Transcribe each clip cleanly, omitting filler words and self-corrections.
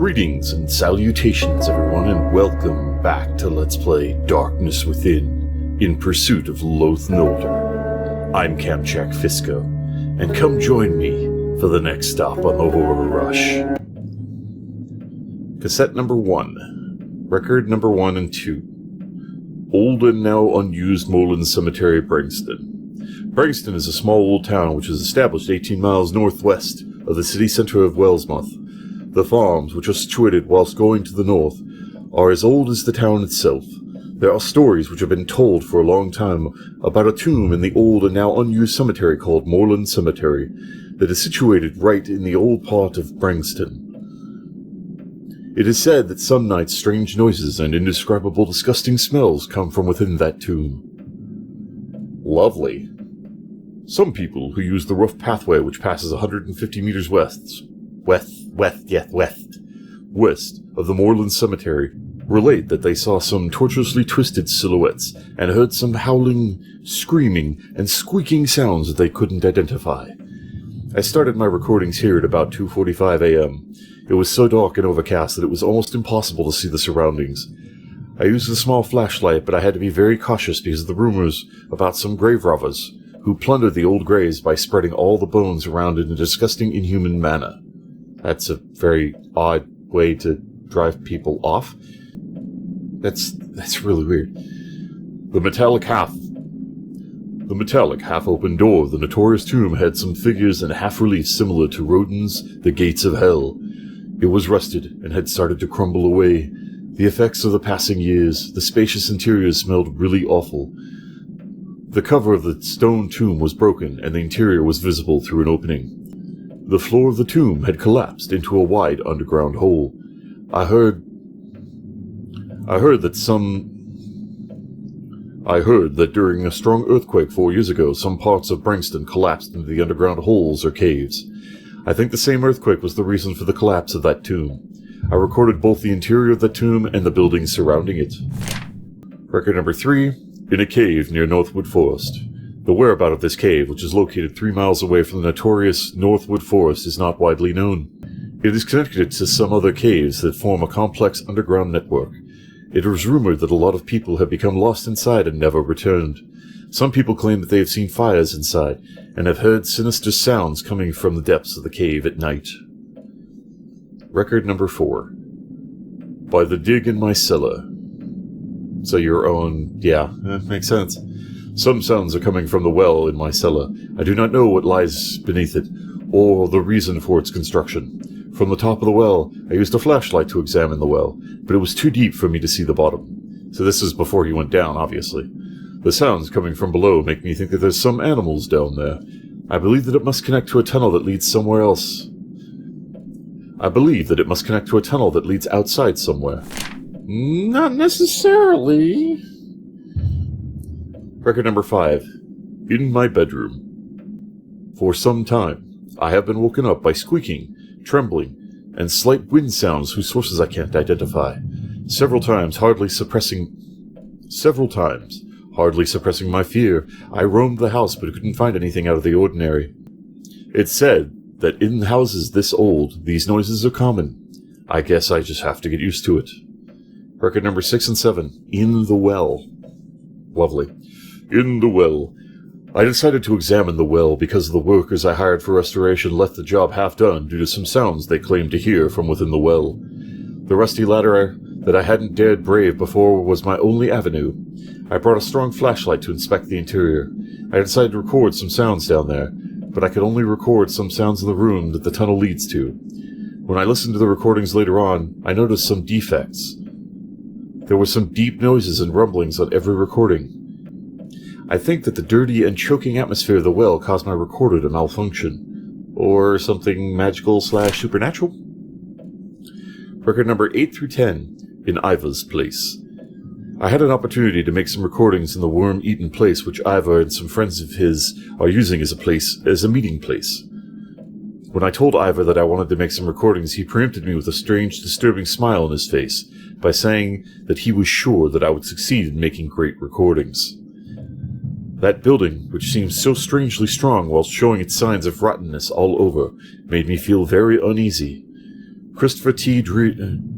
Greetings and salutations, everyone, and welcome back to Let's Play Darkness Within, in pursuit of Loth Nolder. I'm Kamchak Fisco, and come join me for the next stop on the Horror Rush. Cassette number 1, record number 1 and 2. Old and now unused Moreland Cemetery, Bringston. Bringston is a small old town which was established 18 miles northwest of the city centre of Wellsmouth. The farms, which are situated whilst going to the north, are as old as the town itself. There are stories which have been told for a long time about a tomb in the old and now unused cemetery called Moreland Cemetery that is situated right in the old part of Bringston. It is said that some nights strange noises and indescribable disgusting smells come from within that tomb. Lovely. Some people who use the rough pathway which passes 150 meters west of the Moreland Cemetery relate that they saw some tortuously twisted silhouettes and heard some howling, screaming, and squeaking sounds that they couldn't identify. I started my recordings here at about 2:45 a.m. It was so dark and overcast that it was almost impossible to see the surroundings. I used a small flashlight, but I had to be very cautious because of the rumors about some grave robbers who plundered the old graves by spreading all the bones around in a disgusting, inhuman manner. That's a very odd way to drive people off. That's really weird. The metallic half-open door of the notorious tomb had some figures and half-reliefs similar to Rodin's The Gates of Hell. It was rusted and had started to crumble away. The effects of the passing years, the spacious interior smelled really awful. The cover of the stone tomb was broken and the interior was visible through an opening. The floor of the tomb had collapsed into a wide underground hole. I heard that during a strong earthquake 4 years ago, some parts of Bringston collapsed into the underground holes or caves. I think the same earthquake was the reason for the collapse of that tomb. I recorded both the interior of the tomb and the buildings surrounding it. Record number 3, in a cave near Northwood Forest. The whereabout of this cave, which is located 3 miles away from the notorious Northwood Forest, is not widely known. It is connected to some other caves that form a complex underground network. It was rumored that a lot of people have become lost inside and never returned. Some people claim that they have seen fires inside, and have heard sinister sounds coming from the depths of the cave at night. Record number 4. By the dig in my cellar. So your own... yeah, that makes sense. Some sounds are coming from the well in my cellar. I do not know what lies beneath it, or the reason for its construction. From the top of the well, I used a flashlight to examine the well, but it was too deep for me to see the bottom. So this is before he went down, obviously. The sounds coming from below make me think that there's some animals down there. I believe that it must connect to a tunnel that leads somewhere else. I believe that it must connect to a tunnel that leads outside somewhere. Not necessarily. Record number 5. In my bedroom. For some time, I have been woken up by squeaking, trembling, and slight wind sounds whose sources I can't identify. Several times, hardly suppressing my fear, I roamed the house but couldn't find anything out of the ordinary. It's said that in houses this old, these noises are common. I guess I just have to get used to it. Record number 6 and 7. In the well. Lovely. In the well. I decided to examine the well because the workers I hired for restoration left the job half done due to some sounds they claimed to hear from within the well. The rusty ladder that I hadn't dared brave before was my only avenue. I brought a strong flashlight to inspect the interior. I decided to record some sounds down there, but I could only record some sounds in the room that the tunnel leads to. When I listened to the recordings later on, I noticed some defects. There were some deep noises and rumblings on every recording. I think that the dirty and choking atmosphere of the well caused my recorder to malfunction. Or something magical/supernatural? Record number 8 through 10, in Iva's place. I had an opportunity to make some recordings in the worm-eaten place which Iva and some friends of his are using as a meeting place. When I told Iva that I wanted to make some recordings, he preempted me with a strange, disturbing smile on his face by saying that he was sure that I would succeed in making great recordings. That building, which seemed so strangely strong whilst showing its signs of rottenness all over, made me feel very uneasy. Christopher T. Dredden?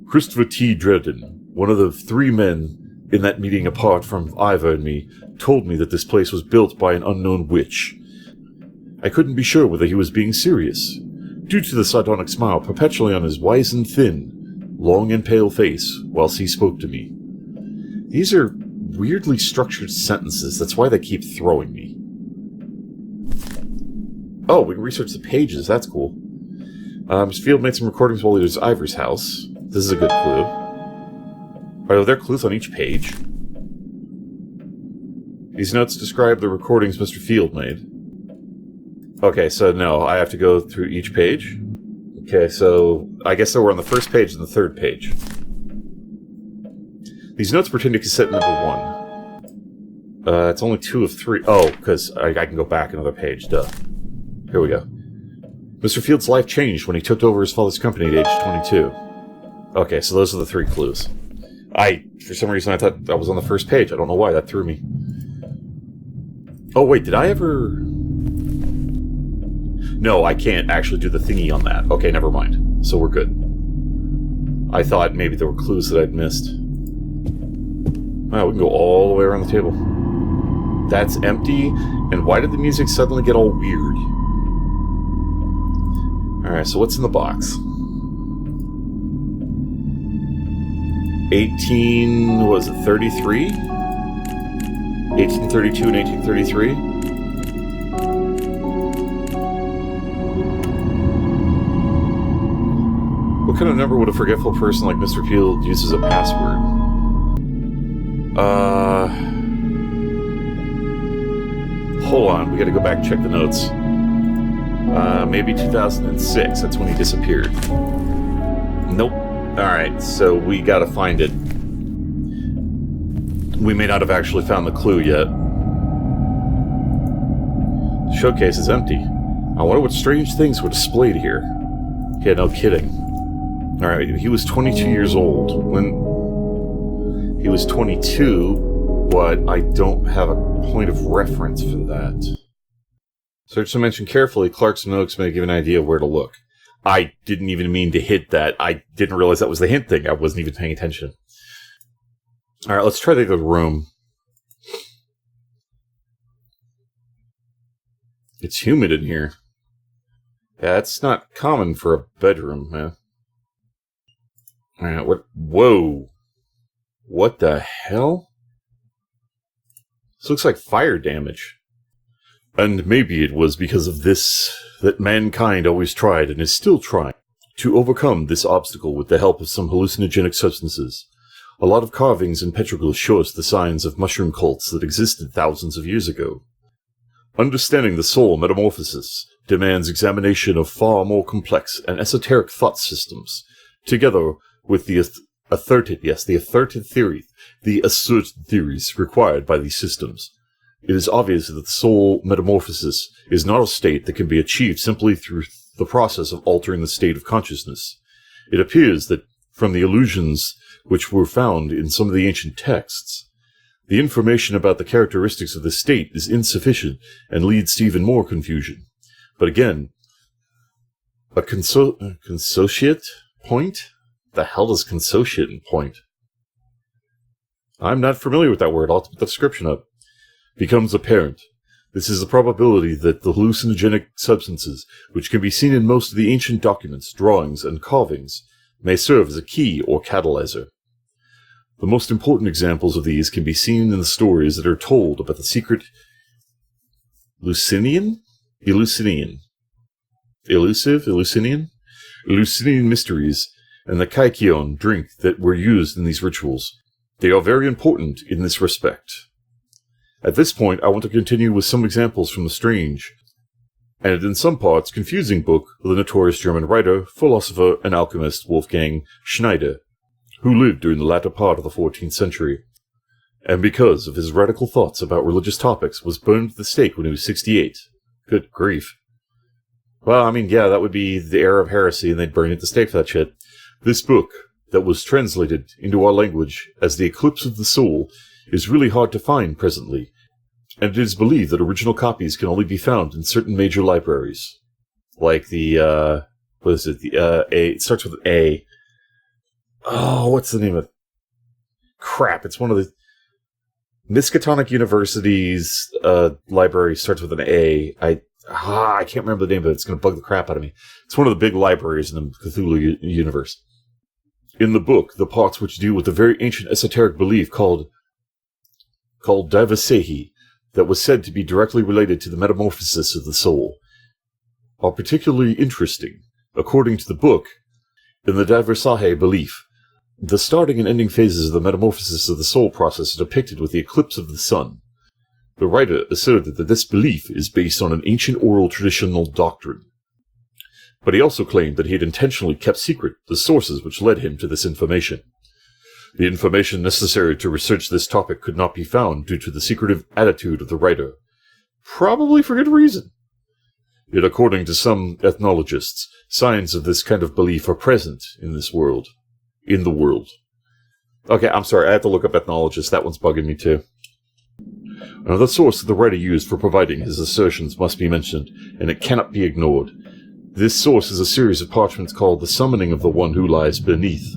Christopher T. Dredden, one of the three men in that meeting apart from Iva and me, told me that this place was built by an unknown witch. I couldn't be sure whether he was being serious, due to the sardonic smile perpetually on his wizened, thin, long and pale face whilst he spoke to me. These are weirdly structured sentences, that's why they keep throwing me. Oh, we can research the pages, that's cool. Mr. Field made some recordings while he was at Ivor's house. This is a good clue. Are there clues on each page? These notes describe the recordings Mr. Field made. Okay, so no, I have to go through each page? Okay, so I guess they were on the first page and the third page. These notes pertain to cassette number 1. It's only 2 of 3. Oh, because I can go back another page, duh. Here we go. Mr. Field's life changed when he took over his father's company at age 22. Okay, so those are the 3 clues. For some reason, I thought that was on the first page. I don't know why, that threw me. Oh, wait, did I ever... No, I can't actually do the thingy on that. Okay, never mind. So we're good. I thought maybe there were clues that I'd missed. Wow, we can go all the way around the table. That's empty, and why did the music suddenly get all weird? Alright, so what's in the box? 33? 1832 and 1833? What kind of number would a forgetful person like Mr. Field use as a password? Hold on, we gotta go back and check the notes. Maybe 2006, that's when he disappeared. Nope. Alright, so we gotta find it. We may not have actually found the clue yet. The showcase is empty. I wonder what strange things were displayed here. Yeah, no kidding. Alright, he was 22 years old. When he was 22, but I don't have a point of reference for that. Search the mention carefully. Clark's notes may give an idea of where to look. I didn't even mean to hit that. I didn't realize that was the hint thing. I wasn't even paying attention. Alright, let's try the other room. It's humid in here. Yeah, it's not common for a bedroom, man. Alright, what? Whoa. What the hell? This looks like fire damage. And maybe it was because of this that mankind always tried and is still trying to overcome this obstacle with the help of some hallucinogenic substances. A lot of carvings and petroglyphs show us the signs of mushroom cults that existed thousands of years ago. Understanding the soul metamorphosis demands examination of far more complex and esoteric thought systems, together with the asserted theories required by these systems. It is obvious that the soul metamorphosis is not a state that can be achieved simply through the process of altering the state of consciousness. It appears that from the illusions which were found in some of the ancient texts, the information about the characteristics of this state is insufficient and leads to even more confusion. But again, a consociate point? The hell is consociate point? I'm not familiar with that word. I'll put the description up. Becomes apparent. This is the probability that the hallucinogenic substances, which can be seen in most of the ancient documents, drawings, and carvings, may serve as a key or catalyzer. The most important examples of these can be seen in the stories that are told about the secret Eleusinian mysteries and the Kaikion drink that were used in these rituals. They are very important in this respect. At this point, I want to continue with some examples from the strange, and in some parts confusing book of the notorious German writer, philosopher, and alchemist Wolfgang Schneider, who lived during the latter part of the 14th century, and because of his radical thoughts about religious topics, was burned at the stake when he was 68. Good grief. Well, I mean, yeah, that would be the era of heresy, and they'd burn you at the stake for that shit. This book, that was translated into our language as The Eclipse of the Soul, is really hard to find presently, and it is believed that original copies can only be found in certain major libraries. Like the, what is it? The, it starts with an A. Oh, what's the name of it? Crap, it's one of the Miskatonic University's library starts with an A. I can't remember the name of it. It's going to bug the crap out of me. It's one of the big libraries in the Cthulhu universe. In the book, the parts which deal with the very ancient esoteric belief called Daivasehi, that was said to be directly related to the metamorphosis of the soul, are particularly interesting. According to the book, in the Daivasehi belief, the starting and ending phases of the metamorphosis of the soul process are depicted with the eclipse of the sun. The writer asserted that this belief is based on an ancient oral traditional doctrine. But he also claimed that he had intentionally kept secret the sources which led him to this information. The information necessary to research this topic could not be found due to the secretive attitude of the writer, probably for good reason. Yet according to some ethnologists, signs of this kind of belief are present in this world. In the world. Okay, I'm sorry, I have to look up ethnologists. That one's bugging me too. Another source that the writer used for providing his assertions must be mentioned, and it cannot be ignored. This source is a series of parchments called The Summoning of the One Who Lies Beneath.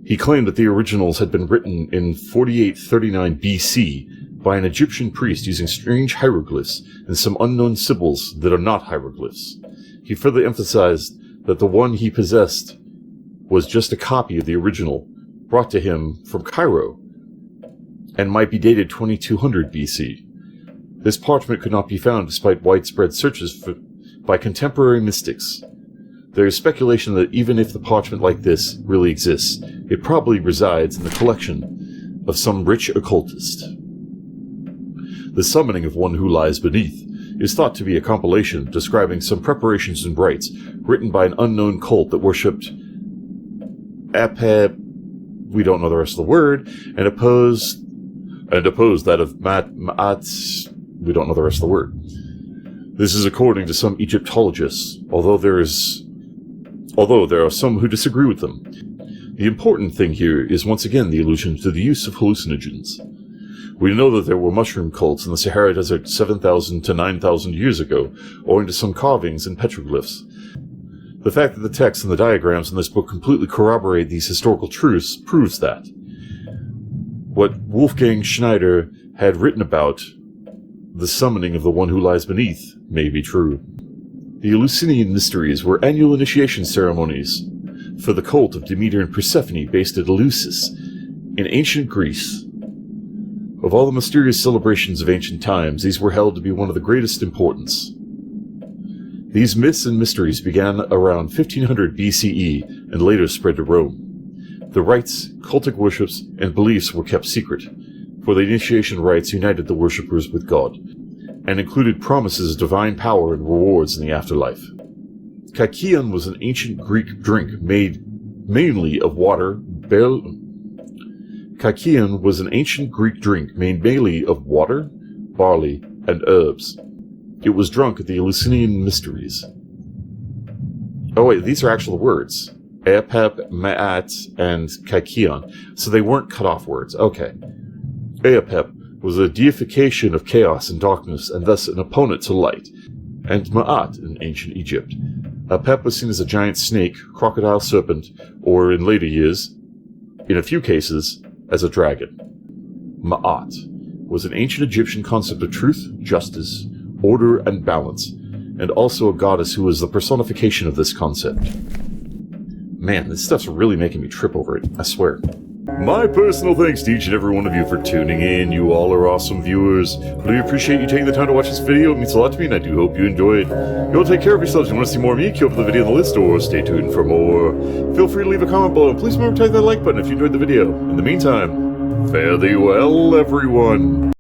He claimed that the originals had been written in 4839 BC by an Egyptian priest using strange hieroglyphs and some unknown symbols that are not hieroglyphs. He further emphasized that the one he possessed was just a copy of the original, brought to him from Cairo, and might be dated 2200 BC. This parchment could not be found despite widespread searches by contemporary mystics. There is speculation that even if the parchment like this really exists, it probably resides in the collection of some rich occultist. The Summoning of One Who Lies Beneath is thought to be a compilation describing some preparations and rites written by an unknown cult that worshipped we don't know the rest of the word, and opposed that of Ma'at, we don't know the rest of the word. This is according to some Egyptologists, although there are some who disagree with them. The important thing here is once again the allusion to the use of hallucinogens. We know that there were mushroom cults in the Sahara Desert 7,000 to 9,000 years ago, owing to some carvings and petroglyphs. The fact that the text and the diagrams in this book completely corroborate these historical truths proves that. What Wolfgang Schneider had written about the summoning of the one who lies beneath may be true. The Eleusinian Mysteries were annual initiation ceremonies for the cult of Demeter and Persephone based at Eleusis in ancient Greece. Of all the mysterious celebrations of ancient times, these were held to be one of the greatest importance. These myths and mysteries began around 1500 BCE and later spread to Rome. The rites, cultic worships, and beliefs were kept secret, for the initiation rites united the worshippers with God, and included promises of divine power and rewards in the afterlife. Kakion was an ancient Greek drink made mainly of water, barley, and herbs. It was drunk at the Eleusinian Mysteries. Oh wait, these are actual words. Eapep, Ma'at, and Kakion. So they weren't cut-off words. Okay. Eapep was a deification of chaos and darkness, and thus an opponent to light. And Ma'at in ancient Egypt. Apep was seen as a giant snake, crocodile serpent, or in later years, in a few cases, as a dragon. Ma'at was an ancient Egyptian concept of truth, justice, order, and balance, and also a goddess who was the personification of this concept. Man, this stuff's really making me trip over it, I swear. My personal thanks to each and every one of you for tuning in. You all are awesome viewers. Really appreciate you taking the time to watch this video. It means a lot to me, and I do hope you enjoyed. You all take care of yourselves. If you want to see more of me, queue up the video on the list, or stay tuned for more. Feel free to leave a comment below, and please remember to hit that like button if you enjoyed the video. In the meantime, fare thee well, everyone.